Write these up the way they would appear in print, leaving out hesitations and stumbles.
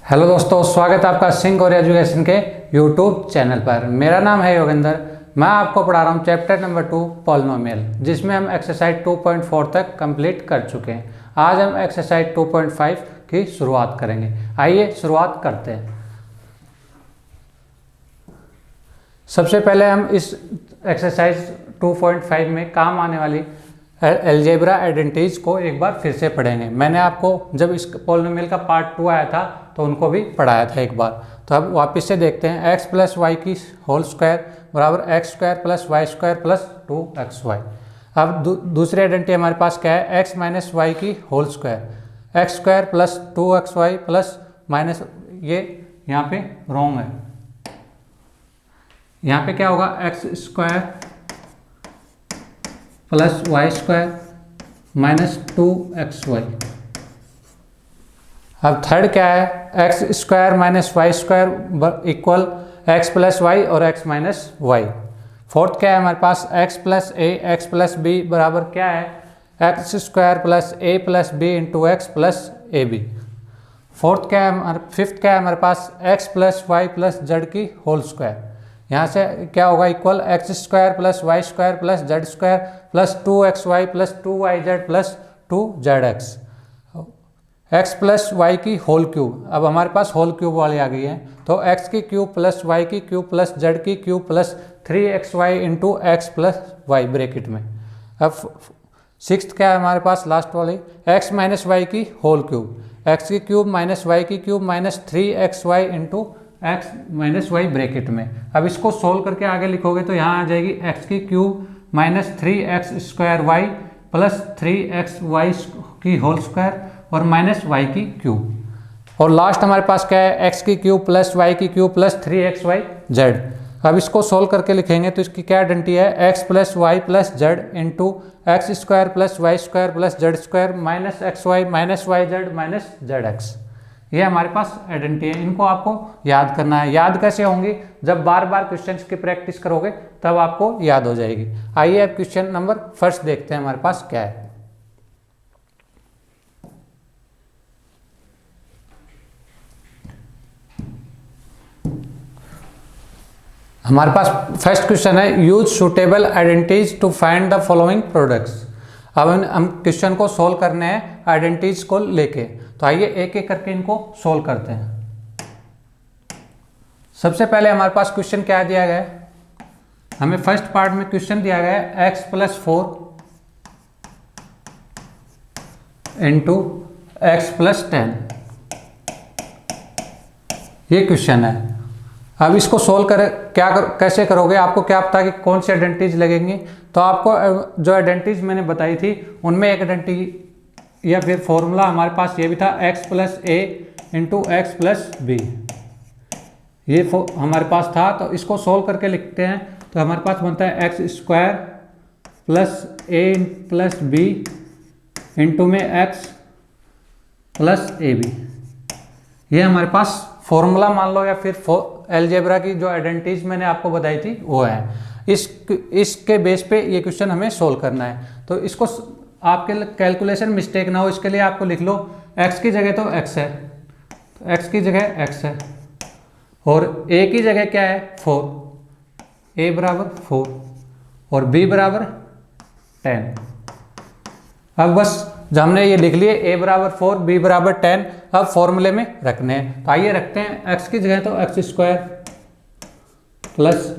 Hello दोस्तों, स्वागत है आपका सिंह और एजुकेशन के यूट्यूब चैनल पर। मेरा नाम है योगेंद्र। मैं आपको पढ़ा रहा हूँ चैप्टर नंबर 2 पॉलिनोमियल, जिसमें हम एक्सरसाइज 2.4 तक कंप्लीट कर चुके हैं। आज हम एक्सरसाइज 2.5 की शुरुआत करेंगे। आइए शुरुआत करते हैं। सबसे पहले हम इस एक्सरसाइज 2.5 में काम आने वाली अलजेब्रा आइडेंटिटीज को एक बार फिर से पढ़ेंगे। मैंने आपको जब इस पॉलिनोमियल का पार्ट 2 आया था तो उनको भी पढ़ाया था एक बार। तो अब वापस से देखते हैं। x प्लस वाई की होल स्क्वायर बराबर X square plus Y square plus 2xy। अब दूसरी आइडेंटिटी हमारे पास क्या है? x माइनस वाई की whole square X square plus 2xy plus minus, ये यहाँ पे रॉन्ग है। यहाँ पे क्या होगा? X square plus Y square minus 2xy। अब थर्ड क्या है? X square minus Y square equal X plus Y और एक्स माइनस वाई। फोर्थ क्या है हमारे पास? X plus a x plus b बराबर क्या है? एक्स स्क्वायर प्लस ए plus B into x plus ए बी। फोर्थ क्या है? फिफ्थ क्या है हमारे पास? X plus Y plus Z की होल स्क्वायर। यहाँ से क्या होगा? Equal x square plus Y square plus Z square plus 2xy plus 2yz plus 2zx। X plus Y की होल क्यूब, अब हमारे पास होल क्यूब वाली आ गई है, तो एक्स की क्यूब प्लस वाई की क्यूब प्लस जेड की cube plus 3xy into x plus Y bracket में। अब सिक्स्थ क्या है हमारे पास? लास्ट वाली एक्स माइनस वाई की होल क्यूब, एक्स की क्यूब माइनस वाई की cube minus 3xy into X minus Y bracket में। अब इसको सोल्व करके आगे लिखोगे तो यहाँ आ जाएगी एक्स की cube minus 3x square Y plus 3xy की होल स्क्वायर और माइनस वाई की क्यूब। और लास्ट हमारे पास क्या है? एक्स की क्यूब प्लस वाई की क्यूब प्लस 3xy जेड। अब इसको सोल्व करके लिखेंगे तो इसकी क्या आइडेंटिटी है? X plus Y plus Z into X square plus Y square plus Z square minus X Y minus Y Z minus Z X. ये हमारे पास आइडेंटिटी है। इनको आपको याद करना है। याद कैसे होंगी? जब बार बार क्वेश्चंस की प्रैक्टिस करोगे तब आपको याद हो जाएगी। आइए अब क्वेश्चन नंबर फर्स्ट देखते हैं हमारे पास क्या है। हमारे पास फर्स्ट क्वेश्चन है, use suitable identities to find the following products. अब हम क्वेश्चन को सोल्व करने हैं आइडेंटिटीज को लेके। तो आइए एक एक करके इनको सोल्व करते हैं। सबसे पहले हमारे पास क्वेश्चन क्या दिया गया है? हमें फर्स्ट पार्ट में क्वेश्चन दिया गया है x plus 4 into x plus 10। ये क्वेश्चन है। अब इसको सोल्व कैसे करोगे? आपको क्या पता कि कौन सी आइडेंटिटीज लगेंगी? तो आपको जो आइडेंटिटीज मैंने बताई थी उनमें एक आइडेंटिटी या फिर फॉर्मूला हमारे पास ये भी था, x plus A into x plus b. ये हमारे पास था। तो इसको सोल्व करके लिखते हैं तो हमारे पास बनता है एक्स स्क्वायर प्लस ए प्लस बी इंटू में एक्स प्लस ए बी। ये हमारे पास फॉर्मूला मान लो या फिर अलजेब्रा की जो आइडेंटिटीज मैंने आपको बताई थी वो है। इसके बेस पे ये क्वेश्चन हमें सोल्व करना है। तो इसको आपके कैलकुलेशन मिस्टेक ना हो इसके लिए आपको लिख लो x की जगह तो x है, तो x की जगह x है और a की जगह क्या है? 4। a बराबर 4 और b बराबर 10। अब बस जब हमने ये लिख लिए a बराबर 4 b बराबर 10, अब फॉर्मूले में रखने हैं। तो आइए रखते हैं। x की जगह तो x square plus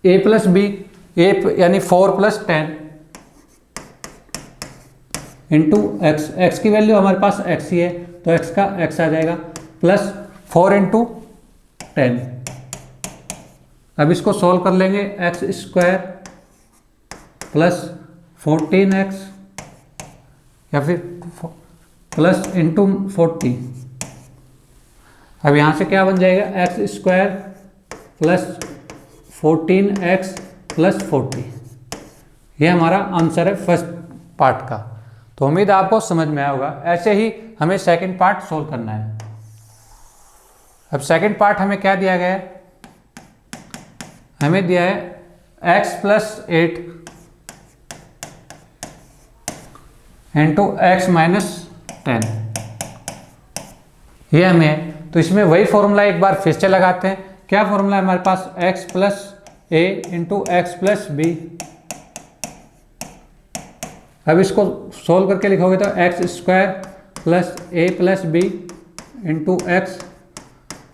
a plus b, a यानी 4 प्लस 10 इंटू एक्स। एक्स की वैल्यू हमारे पास x ही है तो x का x आ जाएगा प्लस 4 इंटू 10। अब इसको सोल्व कर लेंगे। एक्स स्क्वायर प्लस 14x या फिर प्लस इंटू 40। अब यहाँ से क्या बन जाएगा? X square plus 14x plus 40। ये हमारा आंसर है फर्स्ट पार्ट का। तो उम्मीद आपको समझ में आया होगा। ऐसे ही हमें सेकंड पार्ट सोल्व करना है। अब सेकंड पार्ट हमें क्या दिया गया है? हमें दिया है x plus 8 into X minus 10। ये हमें तो इसमें वही फॉर्मूला एक बार फिर से लगाते हैं। क्या फॉर्मूला है हमारे पास, x plus A into x plus B. अब इसको सोल्व करके लिखोगे तो एक्स स्क्वायर प्लस ए plus B into x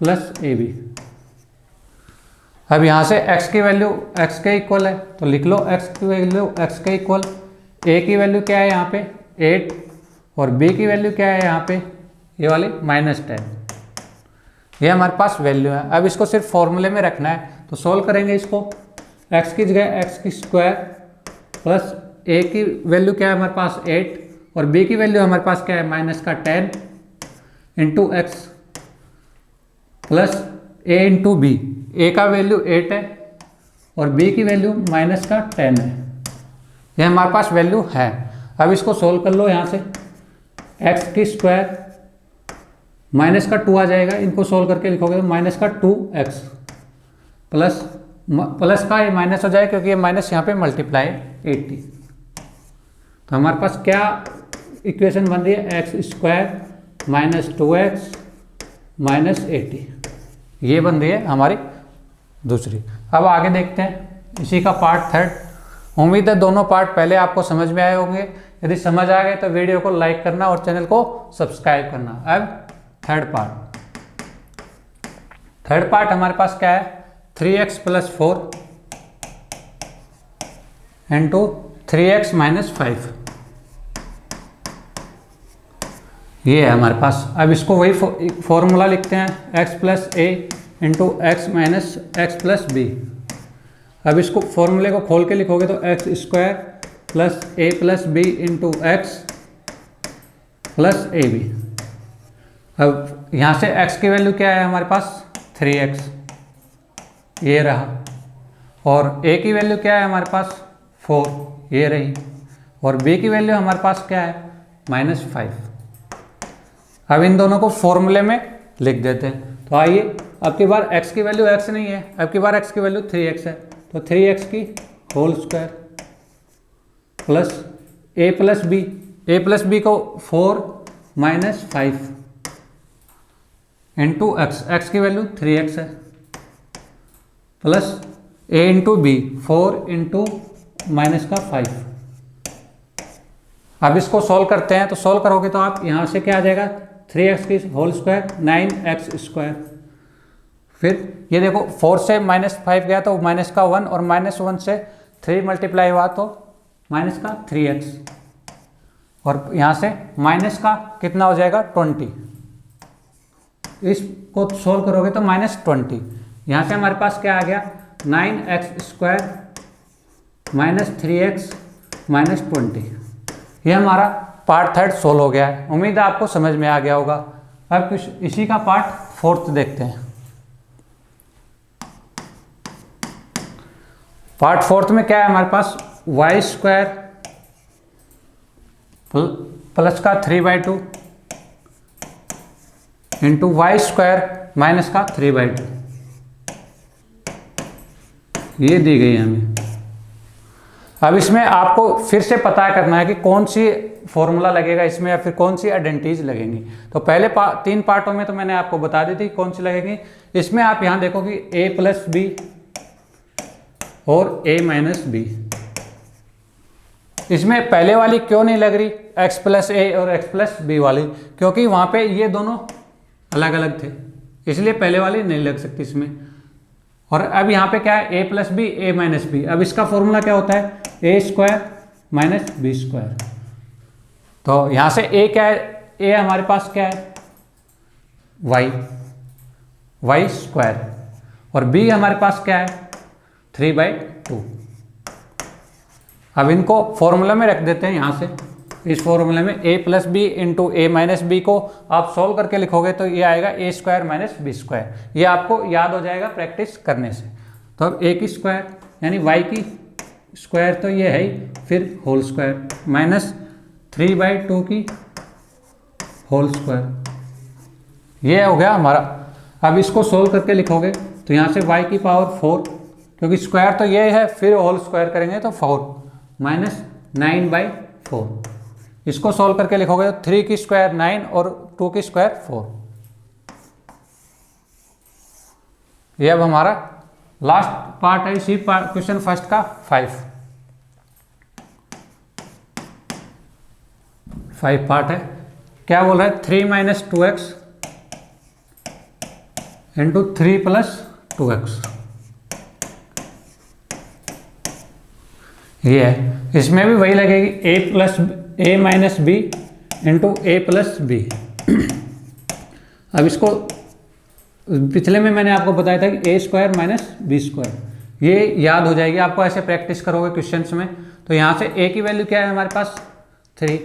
plus ए बी। अब यहाँ से x की वैल्यू x के इक्वल है तो लिख लो x की वैल्यू x के इक्वल। a की वैल्यू क्या है यहाँ पे 8 और b की वैल्यू क्या है यहाँ पे ये वाली -10। ये हमारे पास वैल्यू है। अब इसको सिर्फ फॉर्मूले में रखना है तो सोल्व करेंगे इसको। x की जगह x की स्क्वायर प्लस a की वैल्यू क्या है हमारे पास 8 और b की वैल्यू हमारे पास क्या है -10 into x plus a into B. a का वैल्यू 8 है और b की वैल्यू -10 है। यह हमारे पास वैल्यू है। अब इसको सोल्व कर लो। यहाँ से x की स्क्वायर -2 आ जाएगा, इनको सोल्व करके लिखोगे तो -2x प्लस का ये माइनस हो जाए क्योंकि ये माइनस यहाँ पे मल्टीप्लाई 80। तो हमारे पास क्या इक्वेशन बन रही है, एक्स स्क्वायर -2x -80, ये बन रही है हमारी दूसरी। अब आगे देखते हैं इसी का पार्ट थर्ड। उम्मीद है दोनों पार्ट पहले आपको समझ में आए होंगे। यदि समझ आ गए तो वीडियो को लाइक करना और चैनल को सब्सक्राइब करना। अब थर्ड पार्ट हमारे पास क्या है, 3x + 4 इंटू 3x - 5, ये है हमारे पास। अब इसको वही फॉर्मूला लिखते हैं, x + a into x - x + b। अब इसको फॉर्मूले को खोल के लिखोगे तो x square plus a + b into x plus A B. अब यहाँ से x की वैल्यू क्या है हमारे पास 3x, ये रहा, और a की वैल्यू क्या है हमारे पास 4, ये रही, और b की वैल्यू हमारे पास क्या है -5। अब इन दोनों को फॉर्मूले में लिख देते हैं। तो आइए, अब की बार x की वैल्यू x नहीं है, अब की बार x की वैल्यू 3x है, तो 3x की whole square plus a + b को 4 - 5 इंटू x की वैल्यू 3x है, plus a into b 4 into -5। अब इसको सोल्व करते हैं, तो सोल्व करोगे तो आप यहाँ से क्या आ जाएगा, 3x की होल स्क्वायर 9x²। फिर ये देखो 4 से -5 गया तो -1 और -1 से 3 मल्टीप्लाई हुआ तो -3x, और यहाँ से माइनस का कितना हो जाएगा 20। इसको सोल्व करोगे तो -20। यहाँ से हमारे पास क्या आ गया 9x² -3x -20। ये हमारा पार्ट थर्ड सोल्व हो गया है। उम्मीद है आपको समझ में आ गया होगा। अब कुछ इसी का पार्ट फोर्थ देखते हैं। पार्ट फोर्थ में क्या है हमारे पास, y² प्लस का 3/2 इंटू y² माइनस का 3/2, ये दी गई है हमें। अब इसमें आपको फिर से पता करना है कि कौन सी फॉर्मूला लगेगा इसमें या फिर कौन सी आइडेंटिटीज लगेंगी। तो पहले 3 पार्टों में तो मैंने आपको बता दी थी कौन सी लगेगी। इसमें आप यहाँ देखो कि a + b और a - b। इसमें पहले वाली क्यों नहीं लग रही, x + a और x + b वाली, क्योंकि वहाँ पे ये दोनों अलग अलग थे, इसलिए पहले वाली नहीं लग सकती इसमें। और अब यहाँ पे क्या है, a + b a - b। अब इसका फॉर्मूला क्या होता है, a² - b²। तो यहाँ से a क्या है, a हमारे पास क्या है y² और b हमारे पास क्या है 3/2। अब इनको फॉर्मूला में रख देते हैं। यहाँ से इस फॉर्मूले में a + b into a - b को आप सोल्व करके लिखोगे तो ये आएगा a² - b²। ये आपको याद हो जाएगा प्रैक्टिस करने से। तो अब a की स्क्वायर यानी y की स्क्वायर तो ये है ही, फिर होल स्क्वायर -3/2 की होल स्क्वायर, ये हो गया हमारा। अब इसको सोल्व करके लिखोगे तो यहाँ से y की पावर 4, क्योंकि स्क्वायर तो ये है, फिर होल स्क्वायर करेंगे तो 4 -9/4। इसको सोल्व करके लिखोगे तो 3 की स्क्वायर 9 और 2 की स्क्वायर 4। ये अब हमारा लास्ट पार्ट है इसी क्वेश्चन फर्स्ट का 5 पार्ट है। क्या बोल रहा है 3 minus 2x into 3 plus 2x, ये है। इसमें भी वही लगेगी a minus b into a plus B. अब इसको पिछले में मैंने आपको बताया था कि a² माइनस b², ये याद हो जाएगी आपको, ऐसे प्रैक्टिस करोगे क्वेश्चंस में। तो यहाँ से a की वैल्यू क्या है हमारे पास 3।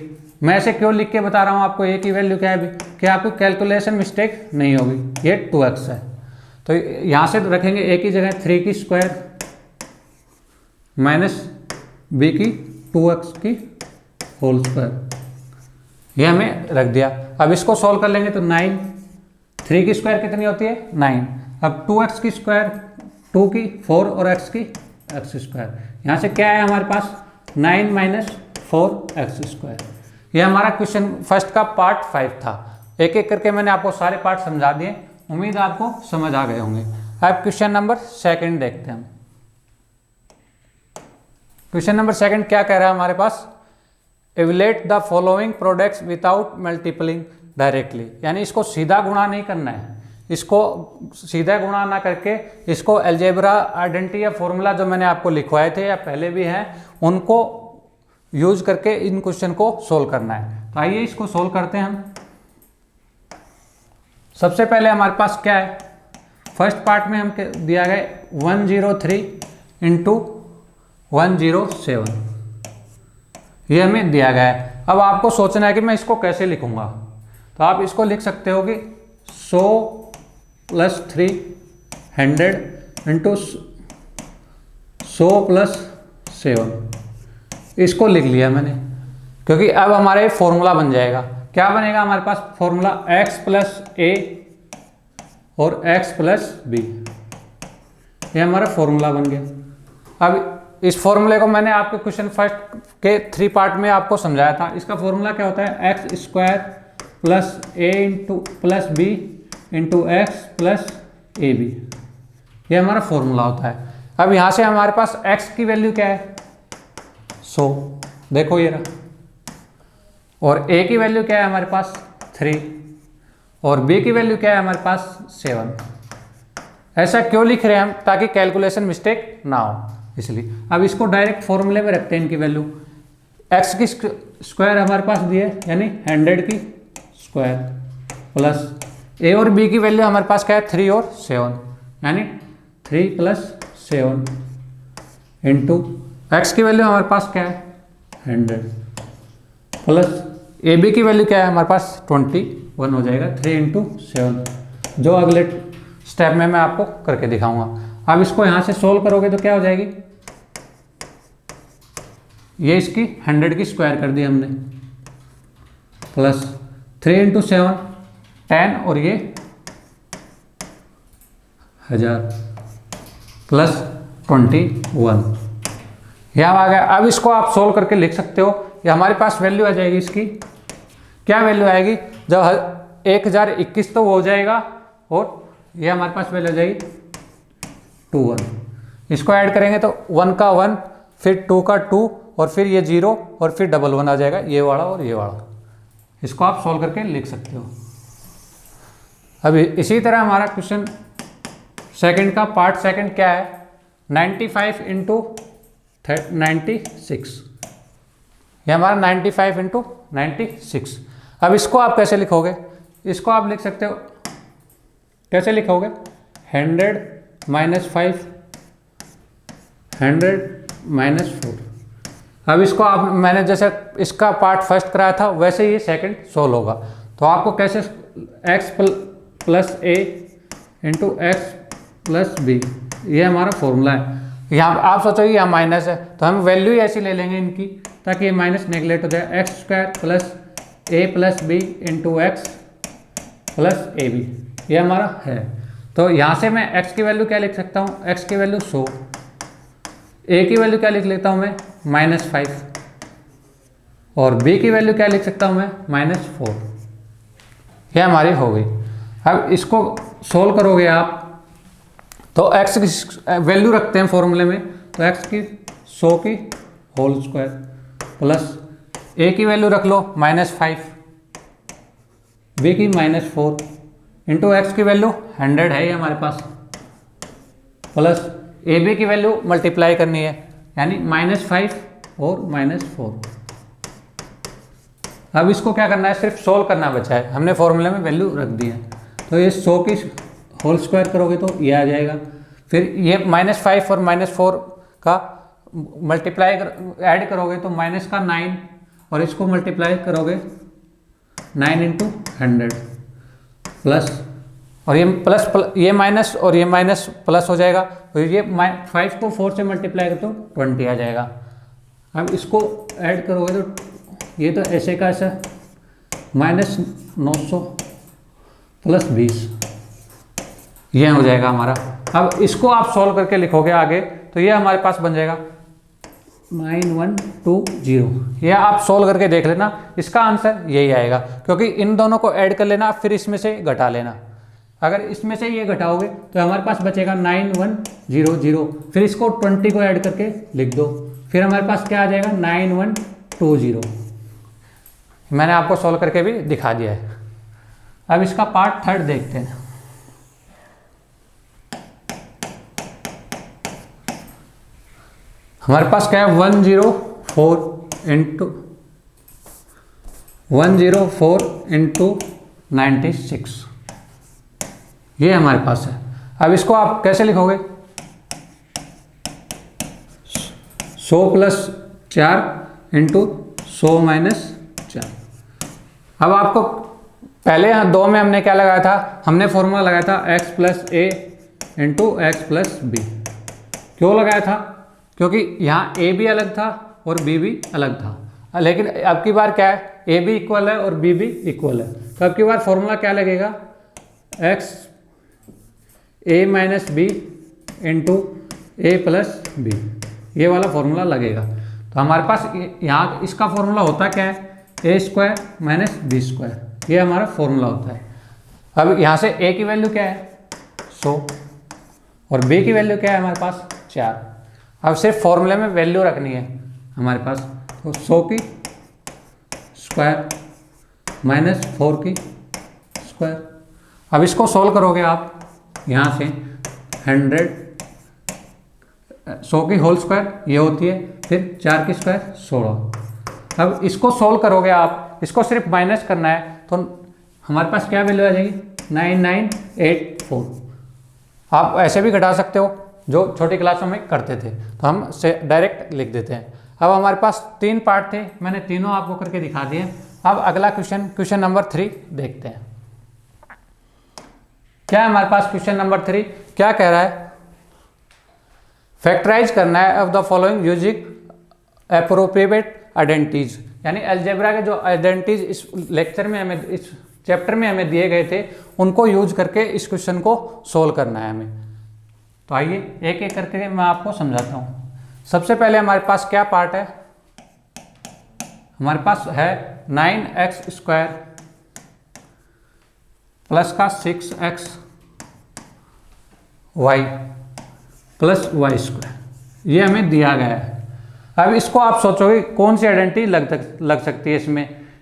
मैं ऐसे क्यों लिख के बता रहा हूँ आपको a की वैल्यू क्या है अभी, कि आपको कैलकुलेशन मिस्टेक नहीं होगी। ये 2x है, तो यहाँ से रखेंगे a की जगह 3 की स्क्वायर माइनस b की 2x की होल स्क्वायर, ये हमने रख दिया। अब इसको सॉल्व कर लेंगे तो 9, 3 की स्क्वायर कितनी होती है 9। अब 2x की स्क्वायर 2 की 4 और x की x²। यहाँ से क्या है हमारे पास 9 माइनस 4x²। ये हमारा क्वेश्चन फर्स्ट का पार्ट 5 था। एक एक करके मैंने आपको सारे पार्ट समझा दिए, उम्मीद आपको समझ आ गए होंगे। अब क्वेश्चन नंबर 2 देखते हैं हम। क्वेश्चन नंबर 2 क्या कह रहा है हमारे पास, evaluate the following products without multiplying directly, यानी इसको सीधा गुणा नहीं करना है, इसको सीधा गुणा ना करके इसको अलजेब्रा आइडेंटिटी या फॉर्मूला जो मैंने आपको लिखवाए थे या पहले भी हैं उनको यूज करके इन क्वेश्चन को सोल्व करना है। तो आइए इसको सोल्व करते हैं हम। सबसे पहले हमारे पास क्या है, फर्स्ट पार्ट में हम दिया गया 103 इंटू 107, ये हमें दिया गया है। अब आपको सोचना है कि मैं इसको कैसे लिखूंगा, तो आप इसको लिख सकते हो कि 100 प्लस 3 100 इंटू 100 प्लस 7, इसको लिख लिया मैंने, क्योंकि अब हमारा ये फॉर्मूला बन जाएगा। क्या बनेगा हमारे पास फॉर्मूला, x प्लस a और x प्लस b, ये हमारा फॉर्मूला बन गया। अब इस फॉर्मूले को मैंने आपके क्वेश्चन फर्स्ट के 3 पार्ट में आपको समझाया था। इसका फॉर्मूला क्या होता है, x² plus a into plus b into x plus A b, ये हमारा फॉर्मूला होता है। अब यहाँ से हमारे पास x की वैल्यू क्या है 100, देखो ये रहा, और a की वैल्यू क्या है हमारे पास 3 और b की वैल्यू क्या है हमारे पास 7। ऐसा क्यों लिख रहे हैं हम, ताकि कैलकुलेशन मिस्टेक ना हो, इसलिए। अब इसको डायरेक्ट फॉर्मूले में रखते हैं इनकी वैल्यू। x की स्क्वायर हमारे पास दी है, यानी 100 की स्क्वायर प्लस a और b की वैल्यू हमारे पास क्या है 3 और 7, यानी 3 प्लस 7 इंटू x की वैल्यू हमारे पास क्या है 100 प्लस ए बी की वैल्यू क्या है हमारे पास 21 हो जाएगा, 3 इंटू 7, जो अगले स्टेप में मैं आपको करके दिखाऊंगा। अब इसको यहाँ से सोल्व करोगे तो क्या हो जाएगी, ये इसकी 100 की स्क्वायर कर दी हमने, प्लस 3 इंटू 7 10 और ये 1000 प्लस 21, यहाँ आ गया। अब इसको आप सोल्व करके लिख सकते हो। ये हमारे पास वैल्यू आ जाएगी इसकी, क्या वैल्यू आएगी, जब 1021 तो वो हो जाएगा और ये हमारे पास वैल्यू आ जाएगी 21। इसको ऐड करेंगे तो 1 का 1, फिर 2 का 2 और फिर ये 0 और फिर 11 आ जाएगा, ये वाला और ये वाला। इसको आप सॉल्व करके लिख सकते हो। अभी इसी तरह हमारा क्वेश्चन सेकंड का पार्ट सेकंड क्या है, 95 इंटू 96, ये हमारा 95 इंटू 96। अब इसको आप कैसे लिखोगे, इसको आप लिख सकते हो, कैसे लिखोगे 100 माइनस 5 100 माइनस 4। अब इसको आप, मैंने जैसे इसका पार्ट फर्स्ट कराया था वैसे ही सेकंड सोल्व होगा। तो आपको कैसे x plus a into x plus b, ये हमारा फॉर्मूला है। यहाँ आप सोचोगे यहाँ माइनस है, तो हम वैल्यू ही ऐसी ले लेंगे इनकी ताकि ये माइनस नेगलेक्ट हो जाए। x² plus a plus B into x plus A b, ये हमारा है। तो यहाँ से मैं x की वैल्यू क्या लिख सकता हूँ, x की वैल्यू 100, a की वैल्यू क्या लिख लेता हूँ मैं -5 और b की वैल्यू क्या लिख सकता हूँ मैं -4, ये हमारी हो गई। अब इसको सोल्व करोगे आप तो x की वैल्यू रखते हैं फॉर्मूले में, तो x की 100 की होल स्क्वायर प्लस a की वैल्यू रख लो -5, b की -4 इंटू एक्स की वैल्यू 100 है ये हमारे पास, प्लस ए बी की वैल्यू मल्टीप्लाई करनी है यानी -5 और -4। अब इसको क्या करना है, सिर्फ सोल्व करना बचा है, हमने फॉर्मूले में वैल्यू रख दी है। तो ये 100 की होल स्क्वायर करोगे तो ये आ जाएगा, फिर ये -5 और -4 का मल्टीप्लाई ऐड करोगे तो माइनस का 9 और इसको मल्टीप्लाई करोगे 9 इंटू 100 प्लस, और ये प्लस ये माइनस और ये माइनस प्लस हो जाएगा, तो ये 5 को 4 से मल्टीप्लाई करो तो 20 आ जाएगा। अब इसको ऐड करोगे तो ये तो ऐसे का ऐसा -900 प्लस 20 ये हो जाएगा हमारा। अब इसको आप सॉल्व करके लिखोगे आगे तो ये हमारे पास बन जाएगा 9120। ये आप सोल्व करके देख लेना, इसका आंसर यही आएगा, क्योंकि इन दोनों को ऐड कर लेना फिर इसमें से घटा लेना। अगर इसमें से ये घटाओगे तो हमारे पास बचेगा 9100, फिर इसको 20 को ऐड करके लिख दो, फिर हमारे पास क्या आ जाएगा 9120। मैंने आपको सोल्व करके भी दिखा दिया है। अब इसका पार्ट थर्ड देखते हैं। हमारे पास क्या है 104 इंटू 96 ये हमारे पास है। अब इसको आप कैसे लिखोगे, 100 प्लस 4 इंटू 100 माइनस 4। अब आपको पहले दो में हमने क्या लगाया था, हमने फॉर्मूला लगाया था x plus A into x plus B. क्यों लगाया था, क्योंकि यहाँ a भी अलग था और b भी अलग था, लेकिन अब की बार क्या है a भी इक्वल है और b भी इक्वल है, तो अब की बार फॉर्मूला क्या लगेगा x a minus b into a plus b, ये वाला फॉर्मूला लगेगा। तो हमारे पास यहाँ इसका फॉर्मूला होता क्या है, ए स्क्वायर माइनस बी स्क्वायर, ये हमारा फॉर्मूला होता है। अब यहाँ से a की वैल्यू क्या है 100 और b की वैल्यू क्या है हमारे पास 4। अब सिर्फ फॉर्मूले में वैल्यू रखनी है हमारे पास, तो 100 की स्क्वायर माइनस 4 की स्क्वायर। अब इसको सोल्व करोगे आप यहाँ से 100 की होल स्क्वायर ये होती है, फिर 4 की स्क्वायर 16। अब इसको सोल्व करोगे आप, इसको सिर्फ माइनस करना है, तो हमारे पास क्या वैल्यू आ जाएगी 9984। आप ऐसे भी घटा सकते हो जो छोटी क्लासों में करते थे, तो हम से डायरेक्ट लिख देते हैं। अब हमारे पास 3 पार्ट थे, मैंने तीनों आपको करके दिखा दिए। अब अगला क्वेश्चन नंबर 3 देखते हैं। क्या है हमारे पास क्वेश्चन नंबर 3, क्या कह रहा है, फैक्टराइज करना है of the following using appropriate identities. यानी अलजेब्रा के जो आइडेंटिटीज इस लेक्चर में हमें, इस चैप्टर में हमें दिए गए थे, उनको यूज करके इस क्वेश्चन को सोल्व करना है हमें। तो आइए एक एक करके मैं आपको समझाता हूँ। सबसे पहले हमारे पास क्या पार्ट है, हमारे पास है 9x स्क्वायर प्लस का 6x y plus Y square, ये हमें दिया गया है। अब इसको आप सोचोगे कौन सी आइडेंटिटी लग सकती है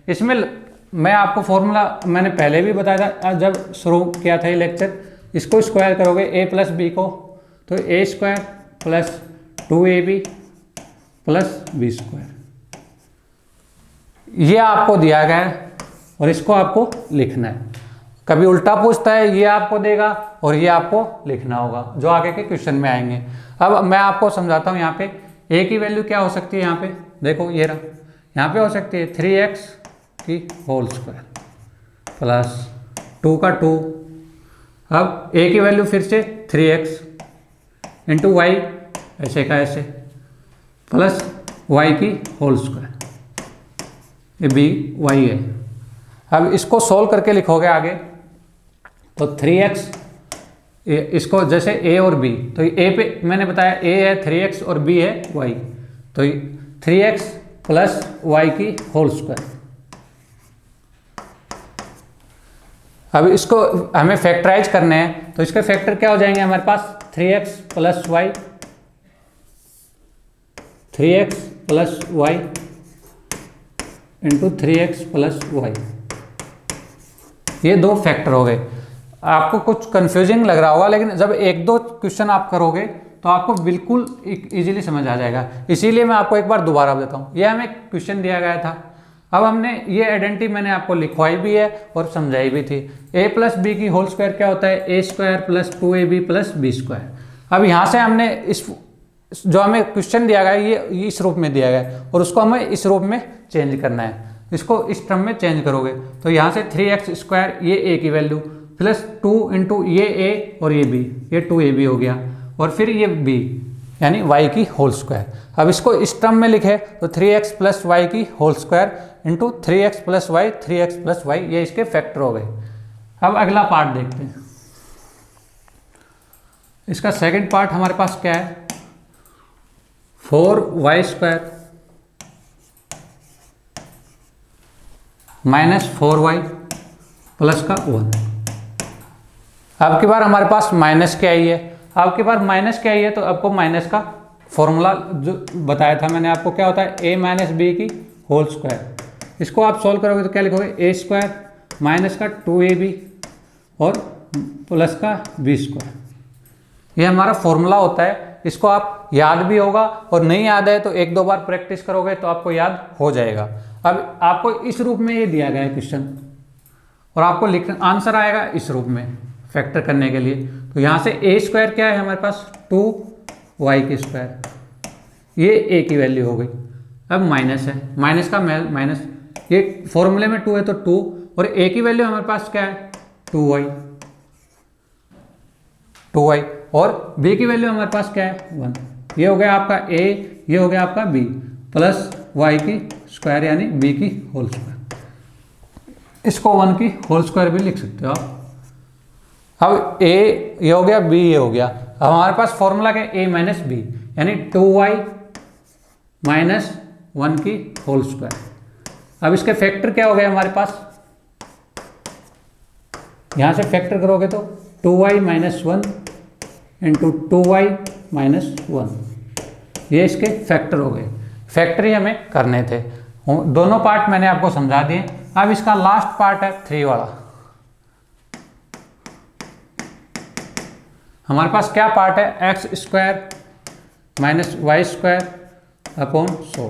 इसमें मैं आपको फॉर्मूला मैंने पहले भी बताया था जब शुरू किया था ये लेक्चर। इसको स्क्वायर करोगे a प्लस बी को, तो a square plus 2ab plus b square, ये आपको दिया गया है और इसको आपको लिखना है। कभी उल्टा पूछता है, ये आपको देगा और ये आपको लिखना होगा, जो आगे के क्वेश्चन में आएंगे। अब मैं आपको समझाता हूँ। यहाँ पे a की वैल्यू क्या हो सकती है, यहाँ पे देखो ये रहा, यहाँ पे हो सकती है 3x की होल स्क्वायर प्लस 2 का 2। अब a की वैल्यू फिर से 3x इंटू वाई ऐसे का ऐसे प्लस y की होल स्क्वायर, ये b y है। अब इसको सोल्व करके लिखोगे आगे, तो 3x इसको जैसे a और b, तो a पे मैंने बताया a है 3x और b है y, तो 3x प्लस y की होल स्क्वायर। अब इसको हमें फैक्टराइज करने हैं, तो इसके फैक्टर क्या हो जाएंगे हमारे पास 3x plus y 3x plus y into 3x plus y, ये दो फैक्टर हो गए। आपको कुछ कंफ्यूजिंग लग रहा होगा, लेकिन जब एक दो क्वेश्चन आप करोगे तो आपको बिल्कुल इजीली समझ आ जाएगा। इसीलिए मैं आपको एक बार दोबारा बताता हूँ। ये हमें क्वेश्चन दिया गया था, अब हमने ये आइडेंटिटी मैंने आपको लिखवाई भी है और समझाई भी थी। a प्लस बी की होल स्क्वायर क्या होता है, a square plus 2ab plus b square. अब यहाँ से हमने इस जो हमें क्वेश्चन दिया गया है ये इस रूप में दिया गया है और उसको हमें इस रूप में चेंज करना है। इसको इस टर्म में चेंज करोगे तो यहाँ से 3x स्क्वायर, ये a की वैल्यू प्लस 2 इंटू ये a और ये b, ये 2ab हो गया, और फिर ये b यानी y की होल स्क्वायर। अब इसको इस टर्म में लिखे तो 3x प्लस वाई की whole square into 3x plus y 3x plus y, ये इसके फैक्टर हो गए। अब अगला पार्ट देखते हैं। इसका सेकंड पार्ट हमारे पास क्या है, 4y square minus 4y plus का 1। अब की बार हमारे पास माइनस क्या ही है, अब की बार माइनस क्या ही है, तो आपको माइनस का फॉर्मूला जो बताया था मैंने आपको, क्या होता है a माइनस बी की होल स्क्वायर। इसको आप सॉल्व करोगे तो क्या लिखोगे, a स्क्वायर माइनस का 2ab और प्लस का b स्क्वायर। ये हमारा फॉर्मूला होता है। इसको आप याद भी होगा और नहीं याद है तो एक दो बार प्रैक्टिस करोगे तो आपको याद हो जाएगा। अब आपको इस रूप में ये दिया गया है क्वेश्चन और आपको लिखना आंसर आएगा इस रूप में फैक्टर करने के लिए। तो यहाँ से a स्क्वायर क्या है हमारे पास, 2y की स्क्वायर, ये a की वैल्यू हो गई। अब माइनस है, माइनस का माइनस, ये फॉर्मूले में 2 है तो 2, और a की वैल्यू हमारे पास क्या है 2y, और b की वैल्यू हमारे पास क्या है 1। ये हो गया आपका a, ये हो गया आपका b, प्लस y की स्क्वायर यानी b की होल स्क्वायर। इसको 1 की होल स्क्वायर भी लिख सकते हो आप। अब a ये हो गया, b ये हो गया। अब हमारे पास फॉर्मूला क्या है, a माइनस बी यानी 2y माइनस 1 की होल स्क्वायर। अब इसके फैक्टर क्या हो गए हमारे पास, यहां से फैक्टर करोगे तो 2y minus 1 into 2y minus 1, ये इसके फैक्टर हो गए। फैक्टर ही हमें करने थे, दोनों पार्ट मैंने आपको समझा दिए। अब इसका लास्ट पार्ट है 3 वाला। हमारे पास क्या पार्ट है, x square minus Y square upon 100,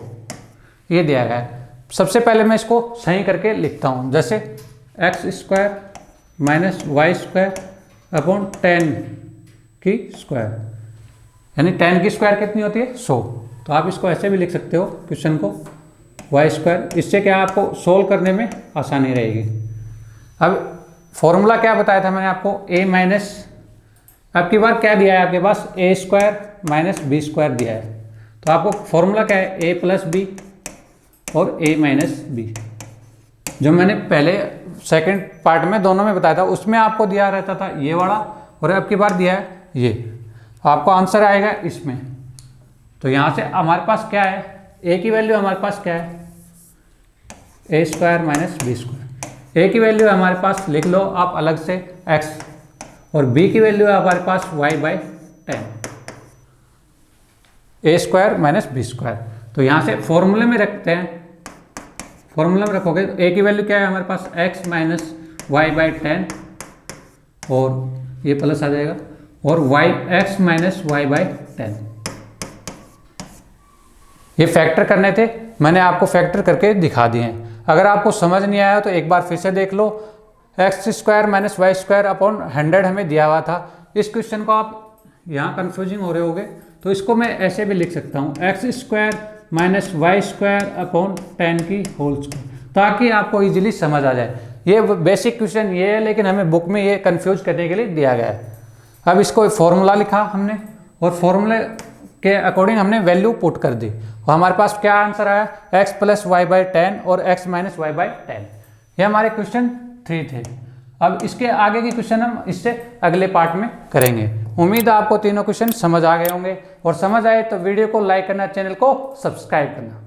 ये दिया गया है। सबसे पहले मैं इसको सही करके लिखता हूँ, जैसे x square minus Y square upon 10 की स्क्वायर, यानी 10 की स्क्वायर कितनी होती है 100। तो आप इसको ऐसे भी लिख सकते हो क्वेश्चन को, वाई स्क्वायर। इससे क्या आपको सोल्व करने में आसानी रहेगी। अब फॉर्मूला क्या बताया था मैंने आपको, a माइनस, अब की बार क्या दिया है आपके पास, a square minus b square दिया है। तो आपको फॉर्मूला क्या है, a प्लस बी और a माइनस बी, जो मैंने पहले सेकंड पार्ट में दोनों में बताया था, उसमें आपको दिया रहता था ये वाला, और अब की बार दिया है ये। आपको आंसर आएगा इसमें। तो यहाँ से हमारे पास क्या है, a की वैल्यू हमारे पास क्या है, a square minus b square. a की वैल्यू हमारे पास लिख लो आप अलग से x, और b की वैल्यू है हमारे पास y by 10, a square minus b square. तो यहाँ से फॉर्मूले में रखते हैं, फॉर्मूला में रखोगे तो a की वैल्यू क्या है हमारे पास, x माइनस वाई बाई 10, और ये प्लस आ जाएगा, और y x minus y by 10। ये फैक्टर करने थे, मैंने आपको फैक्टर करके दिखा दिए हैं। अगर आपको समझ नहीं आया तो एक बार फिर से देख लो। X square minus Y square upon 100 हमें दिया हुआ था। इस क्वेश्चन को आप यहाँ कन्फ्यूजिंग हो रहे होगे तो इसको मैं ऐसे भी लिख सकता हूँ, x square minus Y square upon 10 की होल स्क्वायर, ताकि आपको इजीली समझ आ जाए। ये बेसिक क्वेश्चन ये है, लेकिन हमें बुक में ये कंफ्यूज करने के लिए दिया गया है। अब इसको फॉर्मूला लिखा हमने, और फॉर्मूले के अकॉर्डिंग हमने वैल्यू पुट कर दी, और हमारे पास क्या आंसर आया, x प्लस वाई बाई 10 और x माइनस वाई बाई 10। ये हमारे क्वेश्चन 3 थे। अब इसके आगे के क्वेश्चन हम इससे अगले पार्ट में करेंगे। उम्मीद है आपको तीनों क्वेश्चन समझ आ गए होंगे, और समझ आए तो वीडियो को लाइक करना, चैनल को सब्सक्राइब करना।